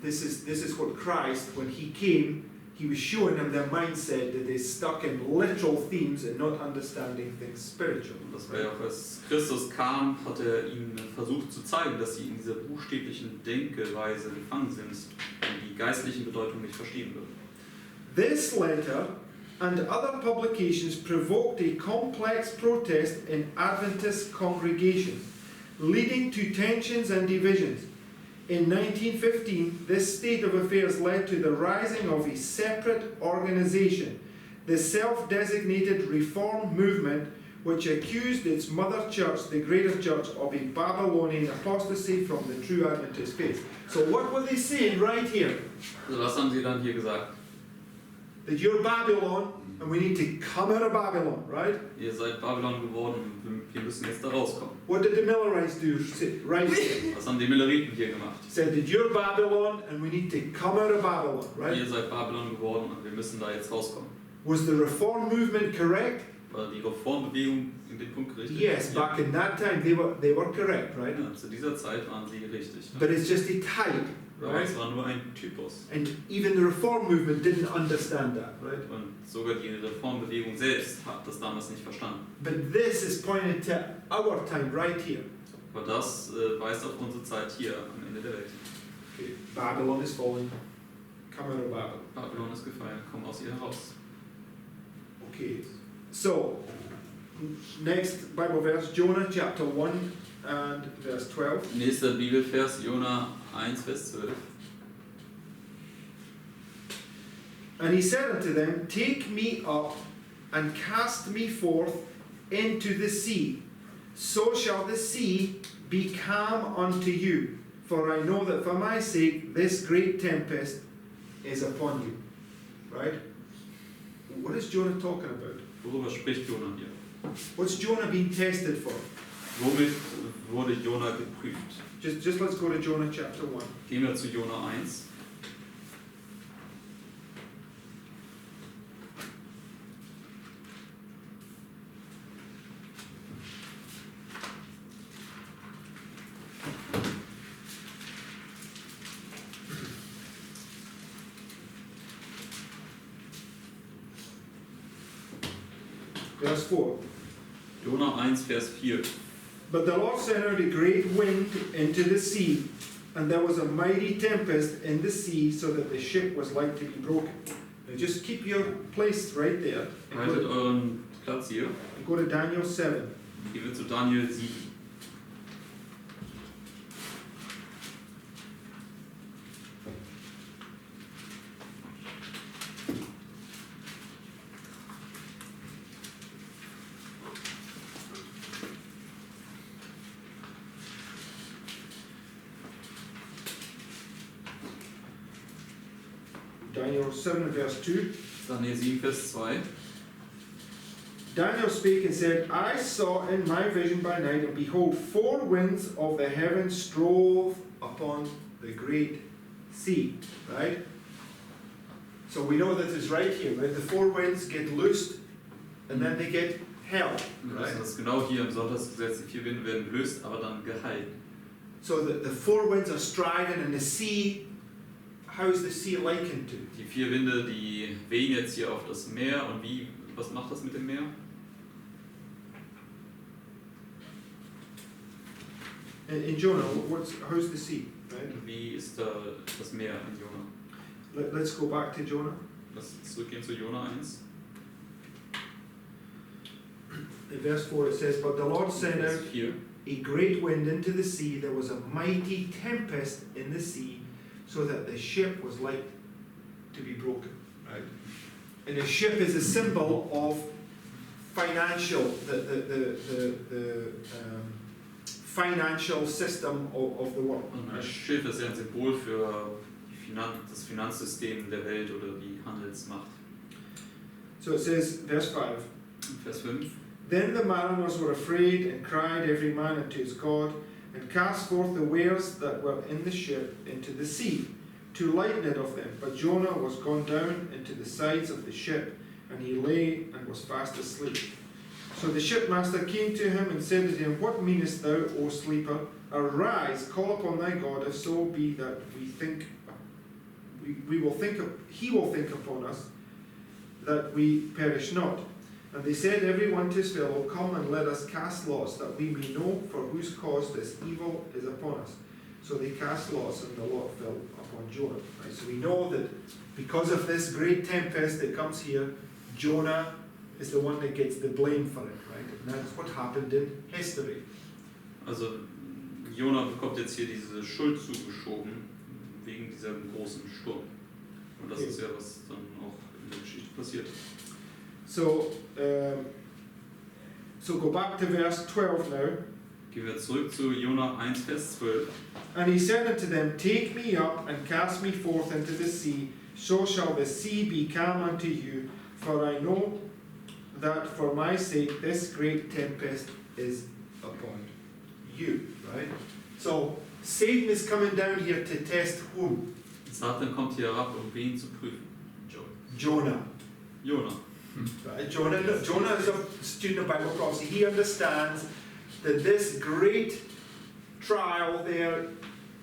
this is what Christ, when he came, he was showing them their mindset that they're stuck in literal themes and not understanding things spiritual. Und das war ja auch, als Christus kam, hat er ihnen versucht zu zeigen, dass sie in dieser buchstäblichen Denkeweise gefangen sind und die geistlichen Bedeutungen nicht verstehen würden. This letter and other publications provoked a complex protest in Adventist congregations, leading to tensions and divisions. In 1915, this state of affairs led to the rising of a separate organization, the self-designated Reform Movement, which accused its mother church, the Greater Church, of a Babylonian apostasy from the true Adventist faith. So what were they saying right here? Also was haben sie dann hier gesagt? That you're Babylon, and we need to come out of Babylon, right? Ihr seid Babylon geworden und wir müssen jetzt da rauskommen. What did the Millerites do right here? Was haben die Milleriten hier gemacht? Said that you're Babylon, and we need to come out of Babylon, right? Ihr seid Babylon geworden und wir müssen da jetzt rauskommen. Was the Reform Movement correct? War die Reformbewegung in dem Punkt richtig? Yes, Ja. back in that time they were correct, right? Ja, zu dieser Zeit waren sie richtig. But it's just a type, Aber right? es war nur ein Typus. And even the Reform Movement didn't understand that, right? Und sogar die Reformbewegung selbst hat das damals nicht verstanden. But this is pointing to our time right here. Aber das weist auf unsere Zeit hier am Ende der Welt. Okay. Babylon is falling. Come out of Babylon. Babylon ist gefallen, komm aus ihr heraus. Okay. So, next Bible verse, Jonah chapter 1 and verse 12. Nächster Bibelvers, Jona 1, Vers 12. And he said unto them, Take me up and cast me forth into the sea. So shall the sea be calm unto you. For I know that for my sake this great tempest is upon you. Right? What is Jonah talking about? Worüber spricht Jona hier? What's Jonah being tested for? Womit wurde Jona geprüft? Just let's go to Jonah chapter 1. Gehen wir zu Jona 1. Verse 4. Jona 1, Vers 4. But the Lord sent out a great wind into the sea, and there was a mighty tempest in the sea, so that the ship was like to be broken. Now just keep your place right there, and Haltet euren Platz hier. go to Daniel 7. Gehen wir zu Daniel 7. Daniel 7 verse 2. Daniel 7, Vers 2. Daniel spake and said, I saw in my vision by night, and behold, 4 winds of the heavens strove upon the great sea. Right? So we know that it's right here, right? The 4 winds get loosed, and then they get held. Wir Right? wissen das genau hier im Sonntagsgesetz. Die 4 Winde werden gelöst, aber dann gehalten. So the 4 winds are striding, and the sea, how is the sea likened to? Die 4 Winde, die wehen jetzt hier auf das Meer. Und was macht das mit dem Meer? In Jonah, how's the sea? Right? Wie ist da das Meer in Jona? Let's go back to Jonah. Lass uns zurückgehen zu Jona 1. In verse 4 it says, But the Lord sent Vers out 4. a great wind into the sea, there was a mighty tempest in the sea, so that the ship was like to be broken. Right? And a ship is a symbol of financial, the financial system of the world. Und ein Schiff ist ja ein Symbol für das Finanzsystem der Welt oder die Handelsmacht. So it says, verse 5, Vers 5. Then the mariners were afraid and cried every man unto his God, and cast forth the wares that were in the ship into the sea, to lighten it of them. But Jonah was gone down into the sides of the ship, and he lay and was fast asleep. So the shipmaster came to him and said to him, What meanest thou, O sleeper? Arise, call upon thy God, if so be that he will think upon us, that we perish not. And they said every one to his fellow, Come and let us cast lots, that we may know for whose cause this evil is upon us. So they cast lots, and the lot fell upon Jonah. Right? So we know that because of this great tempest that comes here, Jonah is the one that gets the blame for it, right? And that's what happened in history. Also Jona bekommt jetzt hier diese Schuld zugeschoben wegen diesem großen Sturm. Und das ist ja, was dann auch in der Geschichte passiert. So go back to verse 12 now. Gehen wir zurück zu Jona 1, Vers 12. And he said unto them, Take me up and cast me forth into the sea, so shall the sea be calm unto you, for I know that for my sake this great tempest is upon you. Right? So Satan is coming down here to test whom? Satan kommt hier herab, um wen zu prüfen? Jonah. Jona. Right? Jonah is a student of Bible prophecy. He understands that this great trial there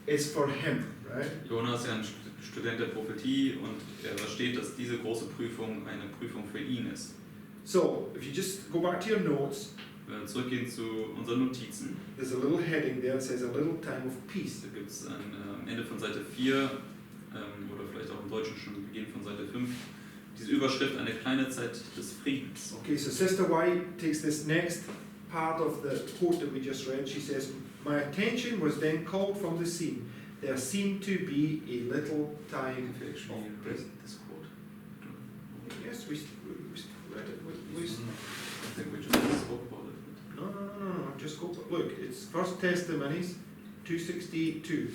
is for him. Right? Jona ist ja ein Student der Prophetie und er versteht, dass diese große Prüfung eine Prüfung für ihn ist. So, if you just go back to your notes, Wir werden zurückgehen zu unseren Notizen. There's a little heading there that says a little time of peace. Da gibt es am Ende von Seite 4 oder vielleicht auch im Deutschen schon am Beginn von Seite 5 diese Überschrift, eine kleine Zeit des Friedens. Okay, so Sister White takes this next part of the quote that we just read. She says, "My attention was then called from the scene. There seemed to be a little time Have you actually read this quote? Yes, we read it. I think we just spoke about it. No. Just go. Look, it's First Testimonies 2:68-2,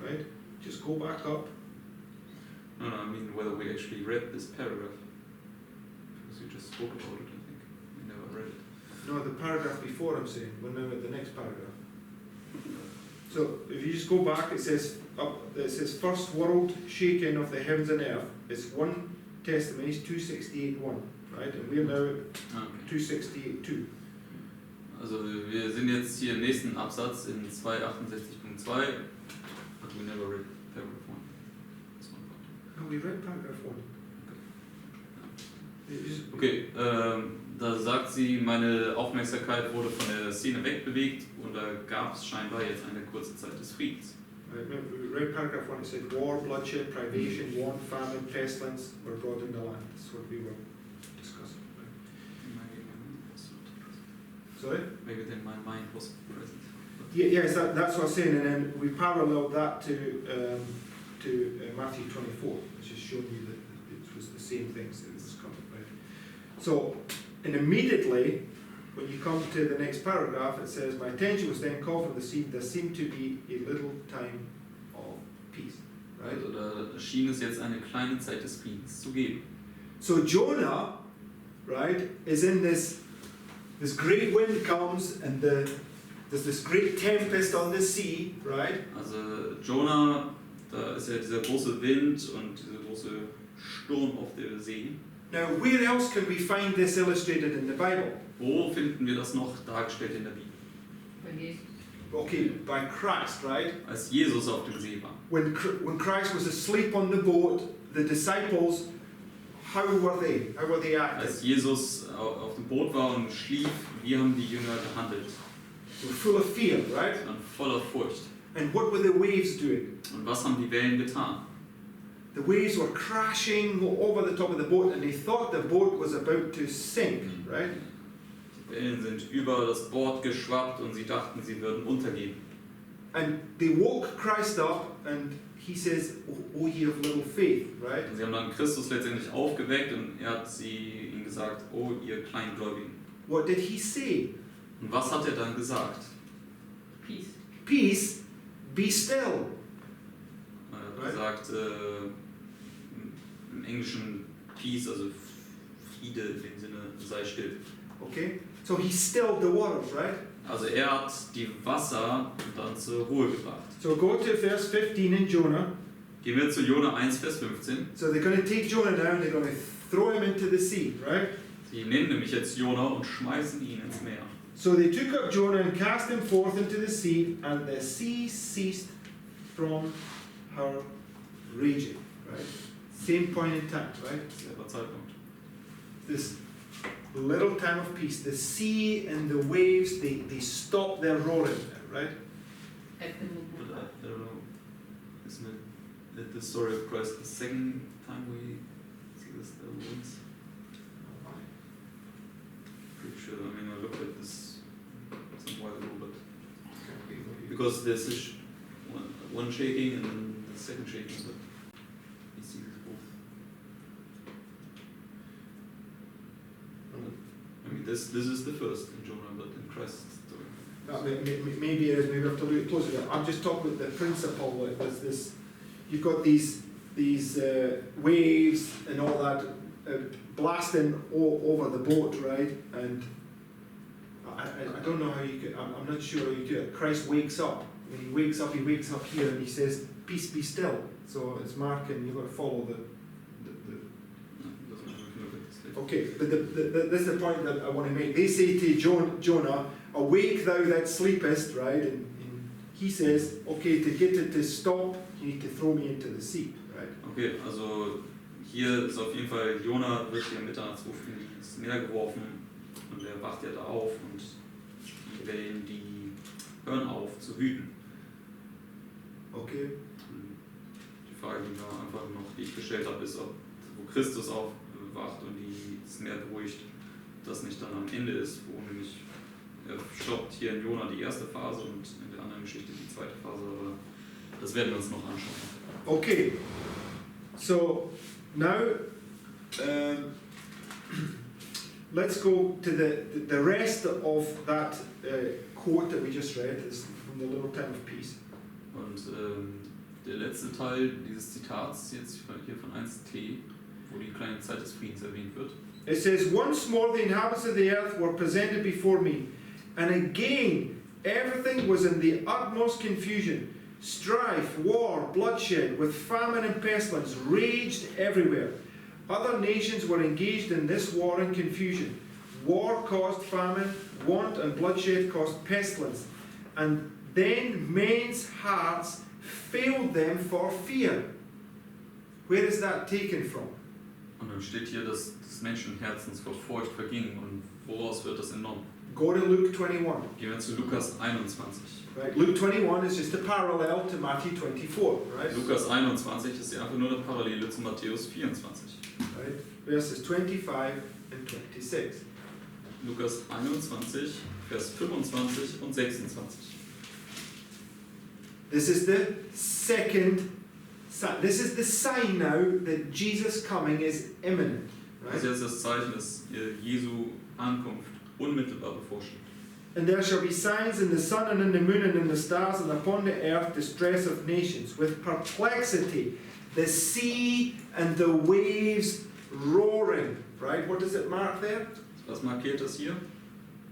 right? Just go back up. No, I mean whether we actually read this paragraph. Because we just spoke about it, I think. We never read it. No, the paragraph before I'm saying. We're now at the next paragraph. So if you just go back, it says first world shaking of the heavens and earth. It's 1 Testimonies 2:68-1, right? And we're now at 2:68-2. Also wir sind jetzt hier im nächsten Absatz in 268.2. But we never read paragraph 1. That's one part. No, we read paragraph 1. Okay, da sagt sie, meine Aufmerksamkeit wurde von der Szene wegbewegt und da gab es scheinbar jetzt eine kurze Zeit des Friedens. We read paragraph 1, it said war, bloodshed, privation, want, famine, pestilence were brought in the land. That's what we were discussing. Sorry? Maybe then my mind was present. Yes, that's what I'm saying, and then we paralleled that to Matthew 24, which is showing you that it was the same things that was coming, right? So, and immediately, when you come to the next paragraph, it says, my attention was then called from the scene, there seemed to be a little time of peace, right? Also da schien es jetzt eine kleine Zeit des Friedens zu geben. So Jonah, right, is in this great wind comes and there's this great tempest on the sea, right? Also Jonah, da ist ja dieser große Wind und dieser große Sturm auf der See. Now, where else can we find this illustrated in the Bible? Wo finden wir das noch dargestellt in der Bibel? Bei Jesus. Okay, by Christ, right? Als Jesus auf dem See war. When Christ was asleep on the boat, the disciples, how were they? How were they acting? Als Jesus auf dem Boot war und schlief, wie haben die Jünger gehandelt? They were full of fear, right? Sie waren voller Furcht. And what were the waves doing? Und was haben die Wellen getan? The waves were crashing over the top of the boat, and they thought the boat was about to sink, right? Die Wellen sind über das Boot geschwappt und sie dachten, sie würden untergehen. And they woke Christ up, and he says, "Oh, ye of little faith," right? Und sie haben dann Christus letztendlich aufgeweckt und er hat ihnen gesagt, oh ihr Kleingläubigen. What did he say? Und was hat er dann gesagt? Peace. Peace, be still. Er hat gesagt, im Englischen Peace, also Friede in dem Sinne, sei still. Okay? So he stilled the waters, right? Also er hat die Wasser dann zur Ruhe gebracht. So go to verse 15 in Jonah. Gehen wir zu Jona 1, Vers 15. So they're going to take Jonah now and they're going to throw him into the sea, right? Sie nehmen nämlich jetzt Jona und schmeißen ihn ins Meer. So they took up Jonah and cast him forth into the sea, and the sea ceased from her raging, right? Same point in time, right? Selber Zeitpunkt. This little time of peace. The sea and the waves, they stop their roaring, right? At the But midnight. I don't know, isn't it the story of Christ the second time we see this once? Pretty sure, I mean I looked at this some while ago, but because there's this one shaking and then the second shaking, but we see this both. I mean this is the first in Jonah, but in Christ's story. Maybe it is. Maybe I have to look closer. I'm just talking about the principle. There's this. You've got these waves and all that blasting over the boat, right? And I don't know how you could. I'm not sure how you do it. Christ wakes up. When he wakes up here and he says, "Peace, be still." So it's Mark, and you've got to follow the. Okay, but this is the point that I want to make. They say to Jonah, "Awake, thou that sleepest," right? And he says, "Okay, to get it to stop, you need to throw me into the sea," right? Okay, also hier ist auf jeden Fall Jona wird hier im Mitternachtsruf ins Meer geworfen und er wacht ja da auf und die Wellen, die hören auf zu wüten. Okay. Die Frage, die, die ich gestellt habe, ist, ob wo Christus aufwacht und das Meer beruhigt, das nicht dann am Ende ist, wo nämlich er stoppt hier in Jona die erste Phase und in der anderen Geschichte die zweite Phase, aber das werden wir uns noch anschauen. Okay, so now let's go to the rest of that quote that we just read, is from the little time of peace. Und der letzte Teil dieses Zitats, jetzt hier von 1t, wo die kleine Zeit des Friedens erwähnt wird. It says, once more the inhabitants of the earth were presented before me, and again everything was in the utmost confusion. Strife, war, bloodshed, with famine and pestilence raged everywhere. Other nations were engaged in this war and confusion. War caused famine, want and bloodshed caused pestilence. And then men's hearts failed them for fear. Where is that taken from? Und dann steht hier, dass des Menschenherzens vor Furcht verging. Und woraus wird das entnommen? Go to Luke 21. Gehen wir zu Lukas 21. Right? Luke 21 is just a parallel to Matthew 24. Right? Lukas 21 ist ja einfach nur eine Parallele zu Matthäus 24. Right? Verses 25 and 26. Lukas 21, Vers 25 und 26. This is the second sign. This is the sign now that Jesus' coming is imminent. Das Right? ist jetzt das Zeichen, dass Jesu Ankunft unmittelbar bevorsteht. And there shall be signs in the sun and in the moon and in the stars, and upon the earth distress of nations, with perplexity, the sea and the waves roaring. Right? What does it mark there? Was markiert das hier?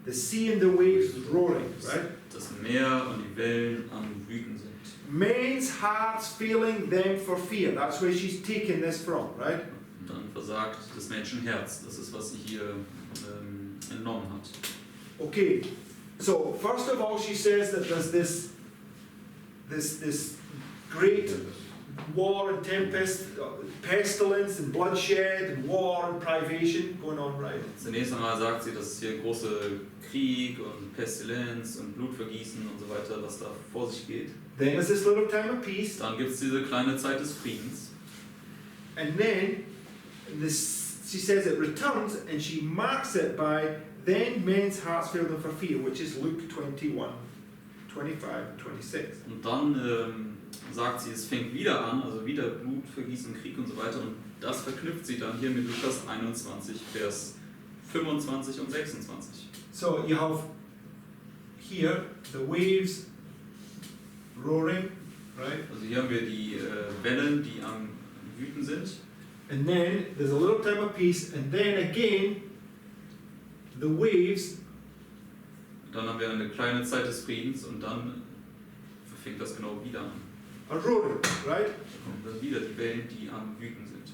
The sea and the waves roaring. Right? Das Meer und die Wellen am Wüten sind. Men's hearts feeling them for fear. That's where she's taken this from. Right? Und dann versagt das Menschenherz. Das ist, was sie hier entnommen hat. Okay, so first of all, she says that there's this great war and tempest, pestilence and bloodshed and war and privation going on, right? Zunächst einmal sagt sie, dass es hier große Krieg und Pestilenz und Blutvergießen und so weiter, was da vor sich geht. Then there's this little time of peace, Dann gibt es diese kleine Zeit des Friedens. and then she says it returns, and she marks it by then men's hearts fail them for fear, which is Luke 21, 25, 26. Und dann sagt sie, es fängt wieder an, also wieder Blutvergießen, Krieg und so weiter. Und das verknüpft sie dann hier mit Lukas 21, Vers 25 und 26. So you have here the waves roaring, right? Also hier haben wir die Wellen, die am Wüten sind. And then there's a little time of peace, and then again the waves Dann haben wir eine kleine Zeit des Friedens und dann fängt das genau wieder an. are roaring, right? Da kommen dann wieder die Wellen, die am Wüten sind.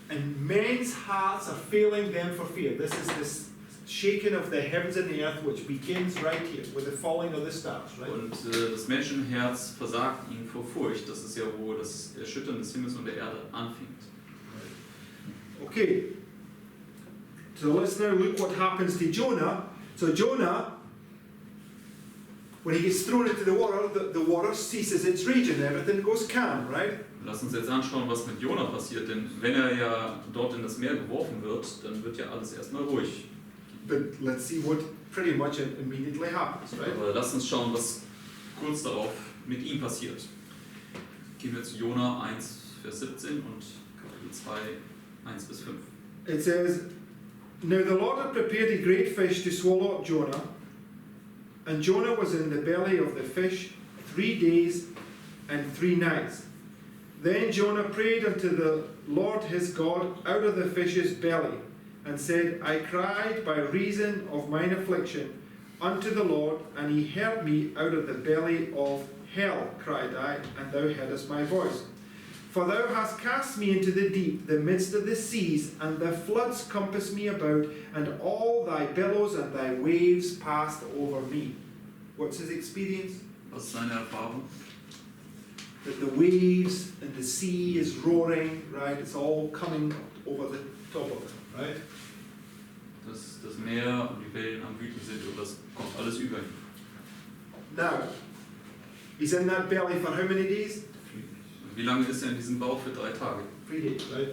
And men's hearts are failing them for fear. This is this shaking of the heavens and the earth, which begins right here with the falling of the stars, right? Und das Menschenherz versagt ihnen vor Furcht. Das ist ja, wo das Erschüttern des Himmels und der Erde anfängt. Okay, so let's now look what happens to Jonah. So Jonah, when he gets thrown into the water ceases its raging, everything goes calm, right? Lass uns jetzt anschauen, was mit Jona passiert, denn wenn er ja dort in das Meer geworfen wird, dann wird ja alles erstmal ruhig. But let's see what pretty much immediately happens, right? Aber lass uns schauen, was kurz darauf mit ihm passiert. Gehen wir zu Jona 1, Vers 17 und Kapitel 2, 1 bis 5. It says, now the Lord had prepared a great fish to swallow up Jonah, and Jonah was in the belly of the fish 3 days and 3 nights. Then Jonah prayed unto the Lord his God out of the fish's belly, and said, I cried by reason of mine affliction unto the Lord, and he heard me out of the belly of hell, cried I, and thou heardest my voice. For thou hast cast me into the deep, the midst of the seas, and the floods compassed me about, and all thy billows and thy waves passed over me. What's his experience? Was ist seine Erfahrung? That the waves and the sea is roaring, right? It's all coming over the top of it, right? Dass das Meer und die Wellen am Wüten sind und das kommt alles über ihn. Now, he's in that belly for how many days? Wie lange ist er in diesem Bauch für 3 Tage? 3 days, right?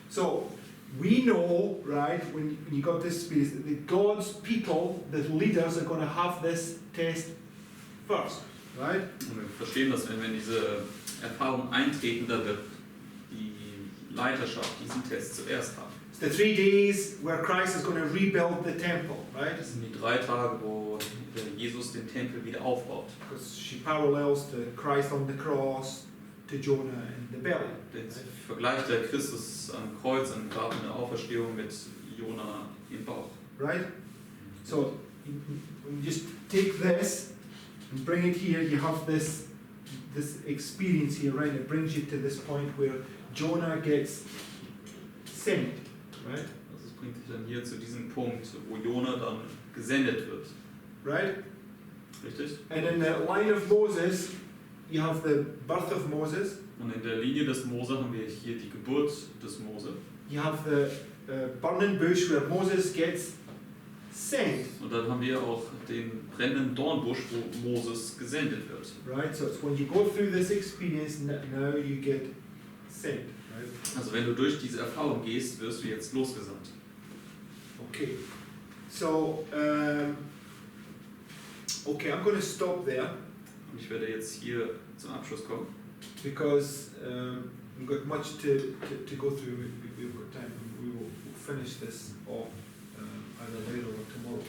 So, we know, right, when you got this space, that God's people, the leaders, are going to have this test first, right? Und wir verstehen, dass wenn diese Erfahrungen eintreten, dann wird die Leiterschaft diesen Test zuerst haben. It's the 3 days where Christ is going to rebuild the temple, right? Das sind die 3 Tage, wo Jesus den Tempel wieder aufbaut. Because she parallels to Christ on the cross, to Jonah in the belly. Jetzt vergleicht der Christus am Kreuz, am Grab in der Auferstehung mit Jona im Bauch. Right? So, when you just take this and bring it here, you have this experience here, right? It brings you to this point where Jonah gets sent, right? Also es bringt dich dann hier zu diesem Punkt, wo Jona dann gesendet wird. Right? Richtig? And in the line of Moses, you have the birth of Moses. Und in der Linie des Mose haben wir hier die Geburt des Mose. You have the burning bush where Moses gets sent. Und dann haben wir auch den brennenden Dornbusch, wo Moses gesendet wird. Right? So it's when you go through this experience, now you get sent. Right? Also wenn du durch diese Erfahrung gehst, wirst du jetzt losgesandt. Okay. So, okay, I'm going to stop there Und ich werde jetzt hier zum Abschluss kommen. because we've got much to go through. We've got time. We will finish this off either later or tomorrow.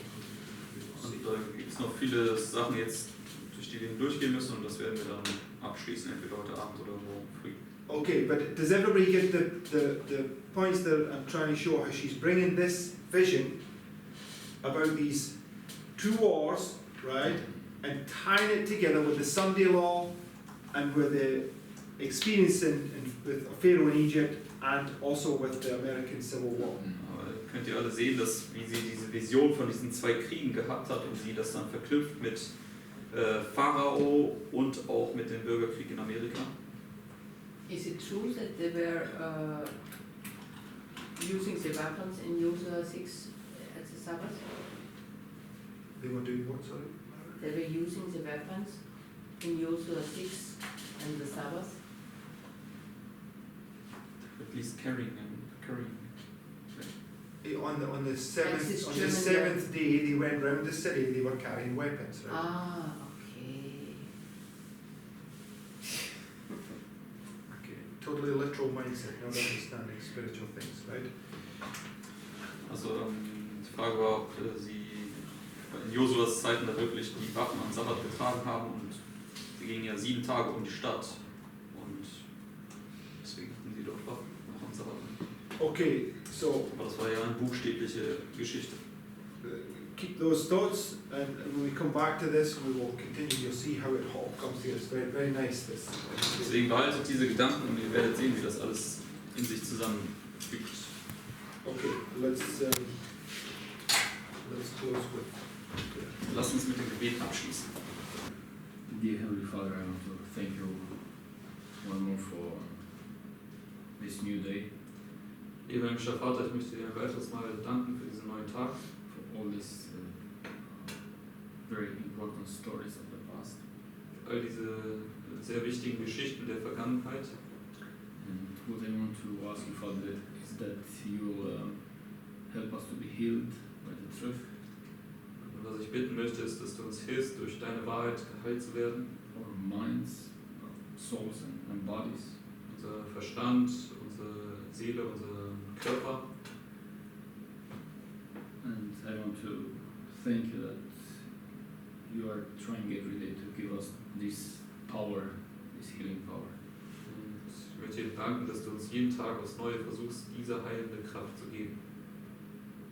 Und da gibt es noch viele Sachen jetzt, durch die wir durchgehen müssen, und das werden wir dann abschließen, entweder heute Abend oder morgen früh. Okay, but does everybody get the points that I'm trying to show? How she's bringing this vision about these 2 wars, right, and tying it together with the Sunday law and with the experience with Pharaoh in Egypt and also with the American Civil War. Aber könnt ihr alle sehen, dass wie sie diese Vision von diesen 2 Kriegen gehabt hat und sie das dann verknüpft mit Pharao und auch mit dem Bürgerkrieg in Amerika. Is it true that they were using the weapons in Joshua 6 at the Sabbath? They were doing what, sorry? They were using the weapons in Joshua 6 and the Sabbath? At least carrying. On the That's seventh his on the German seventh day, they went round the city. They were carrying weapons. Right? Ah, okay. Okay, totally literal mindset, not understanding spiritual things, right? Also die Frage war, ob sie in Josuas Zeiten da wirklich die Waffen am Sabbat getragen haben, und sie gingen ja 7 Tage um die Stadt und deswegen hatten sie dort Waffen auch am Sabbat. Okay, so Aber das war ja eine buchstäbliche Geschichte. keep those thoughts, and when we come back to this, we will continue. You'll see how it all comes together. It's very, very nice. This. Deswegen behaltet diese Gedanken und ihr werdet sehen, wie das alles in sich zusammenfügt. Okay, let's close with. Lasst uns mit dem Gebet abschließen. Dear Heavenly Father, I want to thank you one more for this new day, Lieber himmlischer Vater, ich möchte dir ein weiteres Mal danken für diesen neuen Tag, for all these very important stories of the past. all diese sehr wichtigen Geschichten der Vergangenheit. And what I want to ask you, Father, is that you help us to be healed by the truth, Und was ich bitten möchte, ist, dass du uns hilfst, durch deine Wahrheit geheilt zu werden. our minds, souls, and bodies. Unser Verstand, unsere Seele, unser Körper. And I want to thank you that you are trying every day to give us this power, this healing power. Und ich möchte dir danken, dass du uns jeden Tag aufs Neue versuchst, diese heilende Kraft zu geben.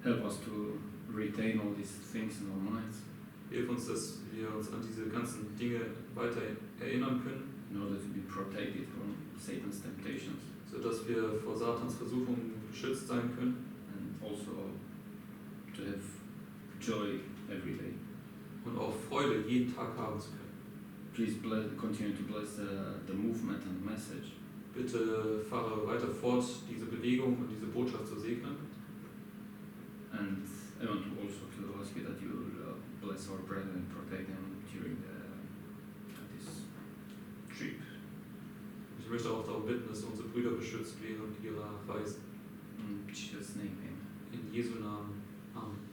Help us to retain all these things in our minds Hilf uns, dass wir uns an diese ganzen Dinge weiter erinnern können, in order to be protected from Satan's temptations, sodass wir vor Satans Versuchungen geschützt sein können and also to have joy every day. und auch Freude jeden Tag haben zu können. Please continue to bless the movement and message. Bitte fahre weiter fort, diese Bewegung und diese Botschaft zu segnen. And I want to also to ask you that you will bless our brethren and protect them during the möchte auch darum bitten, dass du unsere Brüder beschützt während ihrer Reise. In Jesus' name, amen. In Jesu Namen. Amen.